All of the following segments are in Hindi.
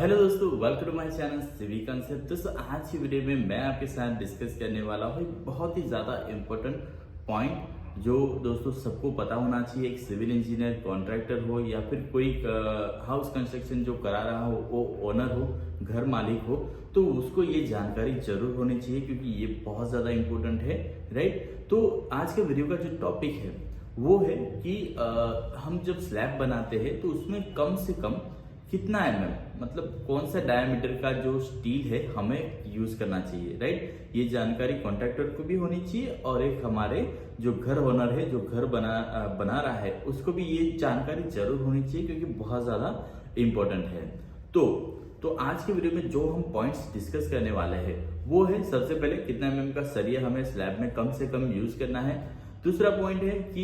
हेलो दोस्तों, welcome to my channel civic concept. दोस्तों आज की वीडियो में मैं आपके साथ डिस्कस करने वाला हूँ एक बहुत ही ज़्यादा इम्पोर्टेंट पॉइंट जो दोस्तों सबको पता होना चाहिए। एक सिविल इंजीनियर, कॉन्ट्रैक्टर हो या फिर कोई हाउस कंस्ट्रक्शन जो करा रहा हो, वो ओनर हो, घर मालिक हो, तो उसको ये जानकारी जरूर होनी चाहिए क्योंकि ये बहुत ज़्यादा इम्पोर्टेंट है, राइट। तो आज के वीडियो का जो टॉपिक है वो है कि हम जब स्लैब बनाते हैं तो उसमें कम से कम कितना मतलब कौन सा डायमीटर का जो स्टील है हमें यूज करना चाहिए, राइट। ये जानकारी कॉन्ट्रैक्टर को भी होनी चाहिए और एक हमारे जो घर ओनर है, जो घर बना रहा है, उसको भी ये जानकारी जरूर होनी चाहिए क्योंकि बहुत ज्यादा इम्पोर्टेंट है। तो आज के वीडियो में जो हम पॉइंट्स डिस्कस करने वाले हैं वो है, सबसे पहले कितना का सरिया हमें स्लैब में कम से कम यूज करना है। दूसरा पॉइंट है कि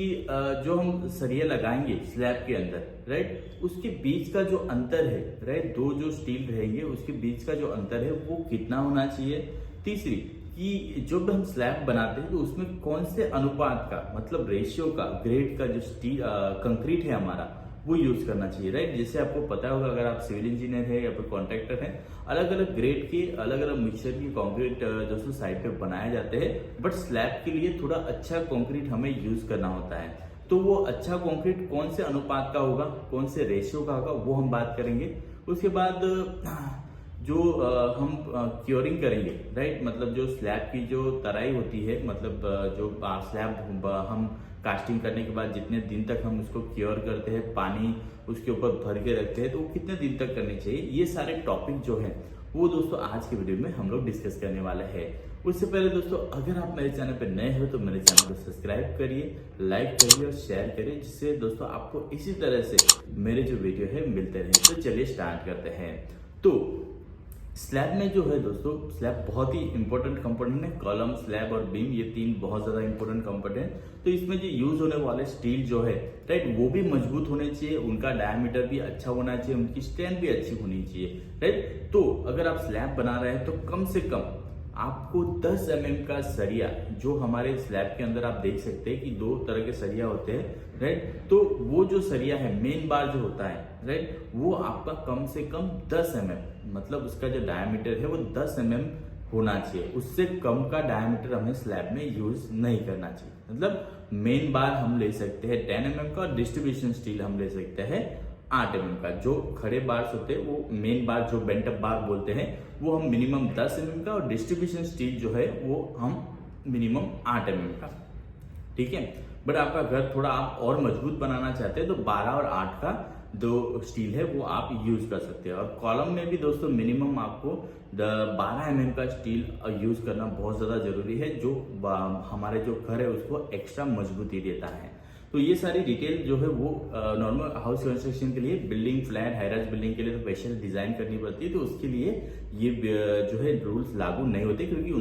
जो हम सरिया लगाएंगे स्लैब के अंदर, राइट, उसके बीच का जो अंतर है, राइट, दो जो स्टील रहेंगे उसके बीच का जो अंतर है वो कितना होना चाहिए। तीसरी कि जब हम स्लैब बनाते हैं तो उसमें कौन से अनुपात का, मतलब रेशियो का, ग्रेड का जो स्टील कंक्रीट है हमारा वो यूज करना चाहिए, राइट। जैसे आपको पता होगा, अगर आप सिविल इंजीनियर है या फिर कॉन्ट्रैक्टर है, अलग अलग ग्रेड के अलग अलग मिक्सचर की कंक्रीट दोस्तों साइड पे बनाए जाते हैं, बट स्लैब के लिए थोड़ा अच्छा कंक्रीट हमें यूज करना होता है। तो वो अच्छा कंक्रीट कौन से अनुपात का होगा, कौन से रेशियो का होगा, वो हम बात करेंगे। उसके बाद जो हम क्योरिंग करेंगे, राइट, मतलब जो स्लैब की जो तराई होती है, मतलब जो स्लैब हम कास्टिंग करने के बाद जितने दिन तक हम उसको क्योर करते हैं, पानी उसके ऊपर भर के रखते हैं, तो वो कितने दिन तक करनी चाहिए, ये सारे टॉपिक जो है वो दोस्तों आज के वीडियो में हम लोग डिस्कस करने वाले हैं। उससे पहले दोस्तों, अगर आप मेरे चैनल पर नए हो तो मेरे चैनल को सब्सक्राइब करिए, लाइक करिए और शेयर करिए, जिससे दोस्तों आपको इसी तरह से मेरे जो वीडियो है मिलते रहे। तो चलिए स्टार्ट करते हैं। तो स्लैब में जो है दोस्तों, स्लैब बहुत ही इंपॉर्टेंट कंपोनेंट है। कॉलम, स्लैब और बीम, ये तीन बहुत ज्यादा इंपॉर्टेंट कंपोनेंट। तो इसमें जो यूज होने वाले स्टील जो है, राइट, वो भी मजबूत होने चाहिए, उनका डायमीटर भी अच्छा होना चाहिए, उनकी स्ट्रेंथ भी अच्छी होनी चाहिए, राइट। तो अगर आप स्लैब बना रहे हैं तो कम से कम आपको 10 का सरिया, जो हमारे स्लैब के अंदर आप देख सकते हैं कि दो तरह के सरिया होते हैं, राइट। तो वो जो सरिया है, मेन बार जो होता है, राइट, वो आपका कम से कम 10 मतलब उसका जो डायमीटर है वो 10 होना चाहिए। उससे कम का डायमीटर हमें स्लैब में यूज नहीं करना चाहिए। मतलब मेन बार हम ले सकते हैं 10 का और डिस्ट्रीब्यूशन स्टील हम ले सकते हैं 8 का। जो खड़े बार्स होते हैं वो मेन बार, जो बेंट अप बार बोलते हैं, वो हम मिनिमम 10 का, और डिस्ट्रीब्यूशन स्टील जो है वो हम मिनिमम 8 का, ठीक है। बट आपका घर थोड़ा आप और मजबूत बनाना चाहते हैं तो 12 और 8 का दो स्टील है वो आप यूज कर सकते हैं। और कॉलम में भी दोस्तों मिनिमम आपको 12 का स्टील यूज करना बहुत ज्यादा जरूरी है, जो हमारे जो घर है उसको एक्स्ट्रा मजबूती देता है। तो ये सारी डिटेल जो है वो नॉर्मल हाउस कंस्ट्रक्शन के लिए, बिल्डिंग, फ्लैट, हाईराइज बिल्डिंग के लिए तो स्पेशल डिजाइन करनी पड़ती है, तो उसके लिए ये जो है रूल्स लागू नहीं होते क्योंकि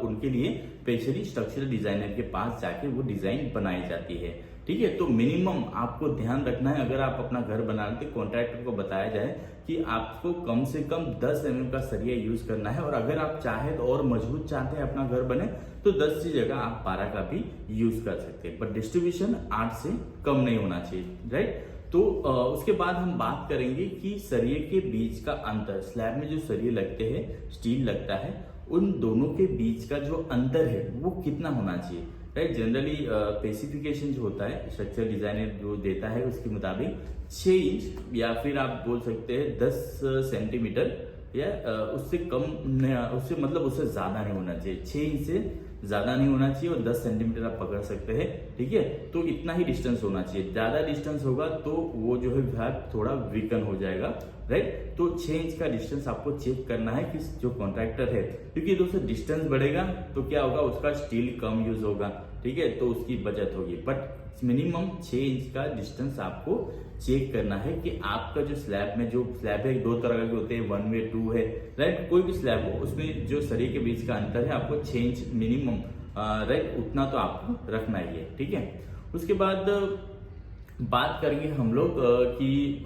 उनके लिए स्पेशली स्ट्रक्चरल डिजाइनर के पास जाके वो डिजाइन बनाई जाती है, ठीक है। तो मिनिमम आपको ध्यान रखना है, अगर आप अपना घर बना रहे, कॉन्ट्रैक्टर को बताया जाए कि आपको कम से कम 10 का सरिया यूज करना है, और अगर आप चाहे तो और मजबूत चाहते हैं अपना घर बने तो 10 की जगह आप 12 का भी यूज कर सकते हैं, बट डिस्ट्रीब्यूशन 8 से कम नहीं होना चाहिए, राइट। तो उसके बाद हम बात करेंगे कि सरिये के बीच का अंतर, स्लैब में जो सरिये लगते हैं, स्टील लगता है, उन दोनों के बीच का जो अंतर है वो कितना होना चाहिए, राइट। जनरली स्पेसिफिकेशन जो होता है, स्ट्रक्चर डिजाइनर जो देता है उसके मुताबिक 6 इंच या फिर आप बोल सकते हैं 10 सेंटीमीटर या उससे कम, उससे मतलब उससे ज्यादा नहीं होना चाहिए। 6 इंच से ज्यादा नहीं होना चाहिए और 10 सेंटीमीटर आप पकड़ सकते हैं, ठीक है। तो इतना ही डिस्टेंस होना चाहिए। ज्यादा डिस्टेंस होगा तो वो जो है भाग थोड़ा वीकन हो जाएगा, राइट। तो 6 इंच का डिस्टेंस आपको चेक करना है कि जो कॉन्ट्रैक्टर है, क्योंकि दोस्तों डिस्टेंस बढ़ेगा तो क्या होगा, उसका स्टील कम यूज होगा, ठीक है, तो उसकी बचत होगी। बट मिनिमम 6 इंच का डिस्टेंस आपको चेक करना है कि आपका जो स्लैब में, जो स्लैब है दो तरह के होते हैं, 1 वे 2 है, राइट। कोई भी स्लैब हो उसमें जो सरिये के बीच का अंतर है आपको 6 इंच मिनिमम, राइट, उतना तो आपको रखना ही है, ठीक है। उसके बाद बात करेंगे हम लोग कि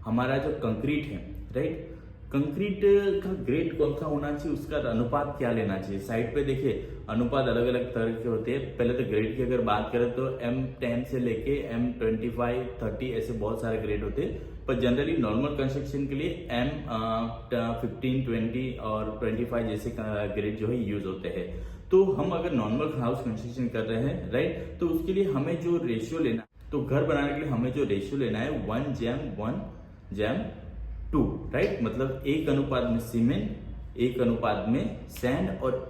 हमारा जो कंक्रीट है, राइट, कंक्रीट का ग्रेड कौन सा होना चाहिए, उसका अनुपात क्या लेना चाहिए। साइड पे देखिए अनुपात अलग अलग तरह के होते हैं। पहले तो ग्रेड की अगर बात करें तो M10 से लेके M25, 30 ऐसे बहुत सारे ग्रेड होते हैं। पर जनरली नॉर्मल कंस्ट्रक्शन के लिए M15, 20 और 25 जैसे ग्रेड जो है यूज होते हैं। तो हम अगर नॉर्मल हाउस कंस्ट्रक्शन कर रहे हैं राइट, तो उसके लिए हमें जो रेशियो लेना, तो घर बनाने के लिए हमें जो रेशियो लेना है 1:1:2 राइट, मतलब 1 अनुपात में सीमेंट, 1 अनुपात में सैंड और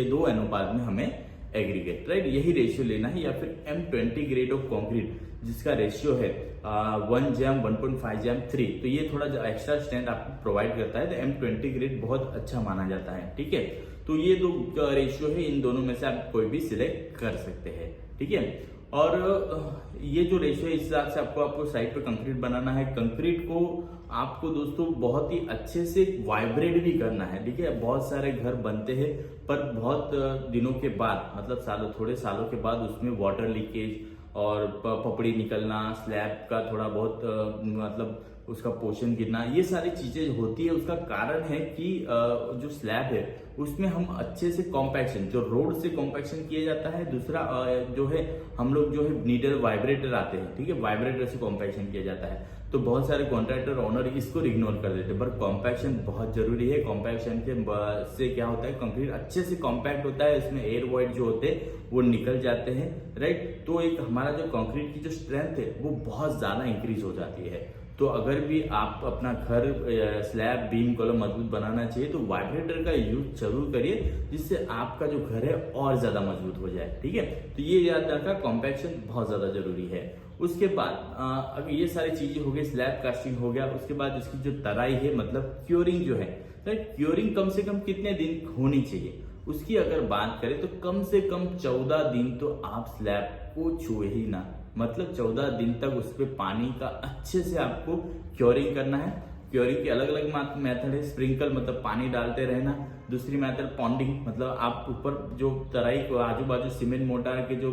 2 अनुपात में हमें एग्रीगेट राइट, यही रेशियो लेना है। या फिर M20 ग्रेड ऑफ कंक्रीट जिसका रेशियो है 1:1.5:3, तो ये थोड़ा एक्स्ट्रा स्ट्रेंथ आपको प्रोवाइड करता है, तो M20 ग्रेड बहुत अच्छा माना जाता है। ठीक है, तो ये दो रेशियो है, इन दोनों में से आप कोई भी सिलेक्ट कर सकते हैं। ठीक है, और ये जो रेशियो है इस हिसाब से आपको साइड पे कंक्रीट बनाना है। कंक्रीट को आपको दोस्तों बहुत ही अच्छे से वाइब्रेट भी करना है। ठीक है, बहुत सारे घर बनते हैं पर बहुत दिनों के बाद, मतलब थोड़े सालों के बाद उसमें वाटर लीकेज और पपड़ी निकलना, स्लैब का थोड़ा बहुत मतलब उसका पोर्शन गिरना, ये सारी चीजें होती है। उसका कारण है कि जो स्लैब है उसमें हम अच्छे से कॉम्पैक्शन, जो रोड से कॉम्पैक्शन किया जाता है, दूसरा जो है हम लोग जो है नीडल वाइब्रेटर आते हैं। ठीक है, वाइब्रेटर से कॉम्पैक्शन किया जाता है। तो बहुत सारे कॉन्ट्रैक्टर ओनर इसको इग्नोर कर देते हैं, पर कॉम्पैक्शन बहुत जरूरी है। कॉम्पैक्शन के से क्या होता है, कंक्रीट अच्छे से कॉम्पैक्ट होता है, इसमें एयर वॉइड जो होते हैं वो निकल जाते हैं राइट। तो एक हमारा जो कंक्रीट की जो स्ट्रेंथ है वो बहुत ज्यादा इंक्रीज हो जाती है। तो अगर भी आप अपना घर स्लैब, बीम, कॉलम मजबूत बनाना चाहिए तो वाइब्रेटर का यूज जरूर करिए, जिससे आपका जो घर है और ज्यादा मजबूत हो जाए। ठीक है, तो ये याद रखा, कॉम्पैक्शन बहुत ज्यादा जरूरी है। उसके बाद अगर ये सारी चीजें हो गई, स्लैब कास्टिंग हो गया, उसके बाद इसकी जो तराई है, मतलब क्योरिंग जो है, क्योरिंग कम से कम कितने दिन होनी चाहिए उसकी अगर बात करें तो कम से कम 14 दिन तो आप स्लैब को छुए ही ना, मतलब 14 दिन तक उस पर पानी का अच्छे से आपको क्योरिंग करना है। क्योरिंग के अलग अलग मेथड है। स्प्रिंकल मतलब पानी डालते रहना, दूसरी मेथड पॉन्डिंग, मतलब आप ऊपर जो तराई को आजू बाजू सीमेंट मोटार के जो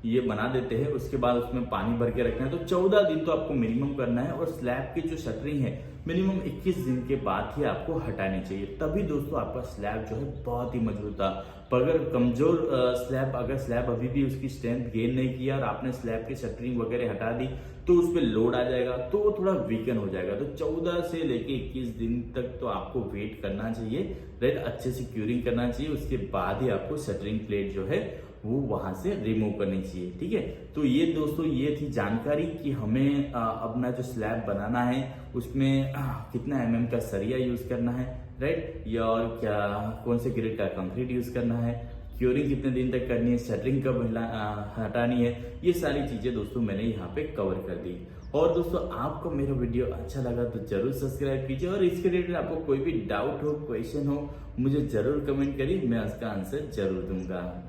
ये बना देते हैं उसके बाद उसमें पानी भर के रखना है। तो 14 दिन तो आपको मिनिमम करना है। और स्लैब की जो शटरिंग है मिनिमम 21 दिन के बाद ही आपको हटानी चाहिए, तभी दोस्तों आपका स्लैब जो है बहुत ही मजबूत था। पर अगर कमजोर स्लैब, अगर स्लैब अभी भी उसकी स्ट्रेंथ गेन नहीं किया और आपने स्लैब की शटरिंग वगैरह हटा दी तो उस पर लोड आ जाएगा, तो वो थोड़ा वीकन हो जाएगा। तो 14 से लेके 21 दिन तक तो आपको वेट करना चाहिए राइट, अच्छे से क्यूरिंग करना चाहिए, उसके बाद ही आपको शटरिंग प्लेट जो है वो वहां से रिमूव करनी चाहिए। ठीक है, तो ये दोस्तों ये थी जानकारी कि हमें अपना जो स्लैब बनाना है उसमें कितना mm का सरिया यूज करना है राइट, या और क्या कौन से ग्रेड का कंक्रीट यूज करना है, क्योरिंग कितने दिन तक करनी है, शटरिंग कब हटानी है, ये सारी चीजें दोस्तों मैंने यहाँ पे कवर कर दी। और दोस्तों आपको मेरा वीडियो अच्छा लगा तो जरूर सब्सक्राइब कीजिए, और इसके रिलेटेड आपको कोई भी डाउट हो, क्वेश्चन हो, मुझे जरूर कमेंट करिए, मैं उसका आंसर जरूर दूंगा।